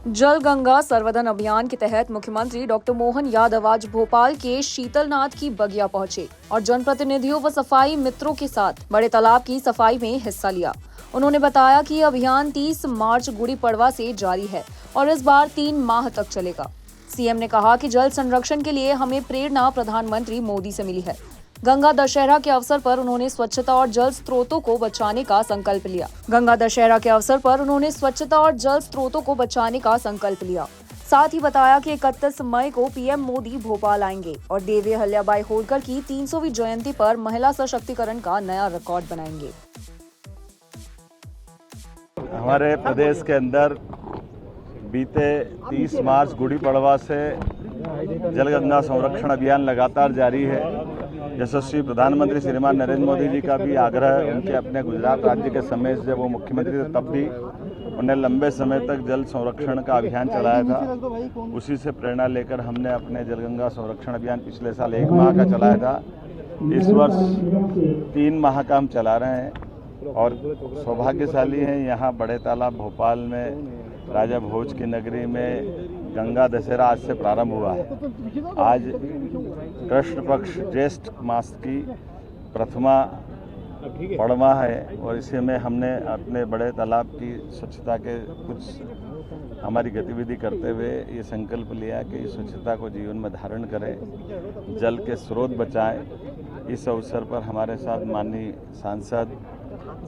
जल गंगा सर्वधन अभियान के तहत मुख्यमंत्री डॉक्टर मोहन यादव आज भोपाल के शीतलनाथ की बगिया पहुंचे और जनप्रतिनिधियों व सफाई मित्रों के साथ बड़े तालाब की सफाई में हिस्सा लिया। उन्होंने बताया कि अभियान 30 मार्च गुड़ी पड़वा से जारी है और इस बार 3 माह तक चलेगा। सीएम ने कहा कि जल संरक्षण के लिए हमें प्रेरणा प्रधानमंत्री मोदी से मिली है। गंगा दशहरा के अवसर पर उन्होंने स्वच्छता और जल स्रोतों को बचाने का संकल्प लिया। साथ ही बताया कि 31 मई को पीएम मोदी भोपाल आएंगे और देवी अहिल्याबाई होलकर की 300वीं जयंती पर महिला सशक्तिकरण का नया रिकॉर्ड बनाएंगे। हमारे प्रदेश के अंदर बीते 30 मार्च गुड़ी पड़वा से जलगंगा संरक्षण अभियान लगातार जारी है। यशस्वी प्रधानमंत्री श्रीमान नरेंद्र मोदी जी का भी आग्रह, उनके अपने गुजरात राज्य के समय से जब वो मुख्यमंत्री थे तब भी उन्हें लंबे समय तक जल संरक्षण का अभियान चलाया था। उसी से प्रेरणा लेकर हमने अपने जलगंगा संरक्षण अभियान पिछले साल 1 माह का चलाया था। इस वर्ष 3 माह का हम चला रहे हैं और सौभाग्यशाली हैं यहाँ बड़े तालाब भोपाल में राजा भोज की नगरी में गंगा दशहरा आज से प्रारंभ हुआ है। आज कृष्ण पक्ष ज्येष्ठ मास की प्रथमा पड़वा है और इसी में हमने अपने बड़े तालाब की स्वच्छता के कुछ हमारी गतिविधि करते हुए ये संकल्प लिया कि इस स्वच्छता को जीवन में धारण करें, जल के स्रोत बचाएं। इस अवसर पर हमारे साथ माननीय सांसद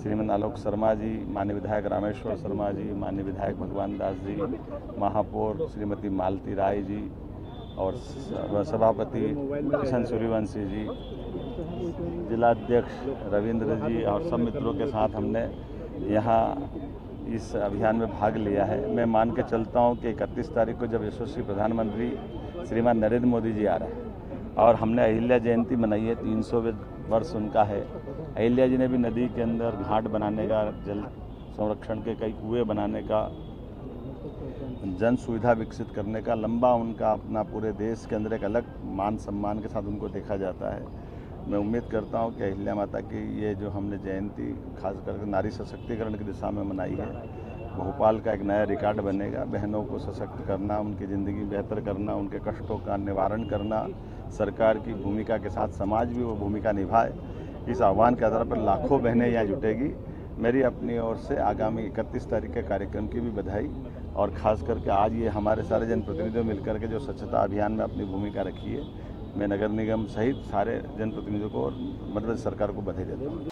श्रीमान आलोक शर्मा जी, माननीय विधायक रामेश्वर शर्मा जी, माननीय विधायक भगवान दास जी, महापौर श्रीमती मालती राय जी और सभापति किशन सूर्यवंशी जी, जिलाध्यक्ष रविंद्र जी और सब मित्रों के साथ हमने यहाँ इस अभियान में भाग लिया है। मैं मान के चलता हूँ कि 31 तारीख को जब यशस्वी प्रधानमंत्री श्रीमान नरेंद्र मोदी जी आ रहे हैं और हमने अहिल्या जयंती मनाई है, 300वें वर्ष उनका है। अहिल्या जी ने भी नदी के अंदर घाट बनाने का, जल संरक्षण के कई कुएं बनाने का, जन सुविधा विकसित करने का लंबा उनका अपना पूरे देश के अंदर एक अलग मान सम्मान के साथ उनको देखा जाता है। मैं उम्मीद करता हूं कि अहिल्या माता की ये जो हमने जयंती खास करके नारी सशक्तिकरण की दिशा में मनाई है, भोपाल का एक नया रिकॉर्ड बनेगा। बहनों को सशक्त करना, उनकी ज़िंदगी बेहतर करना, उनके कष्टों का निवारण करना, सरकार की भूमिका के साथ समाज भी वो भूमिका निभाए। इस आह्वान के आधार पर लाखों बहनें यहाँ जुटेगी। मेरी अपनी ओर से आगामी 31 तारीख के कार्यक्रम की भी बधाई और ख़ास करके आज ये हमारे सारे जनप्रतिनिधियों मिलकर के जो स्वच्छता अभियान में अपनी भूमिका रखी है, मैं नगर निगम सहित सारे जनप्रतिनिधियों को और मध्य प्रदेश सरकार को बधाई देता हूँ।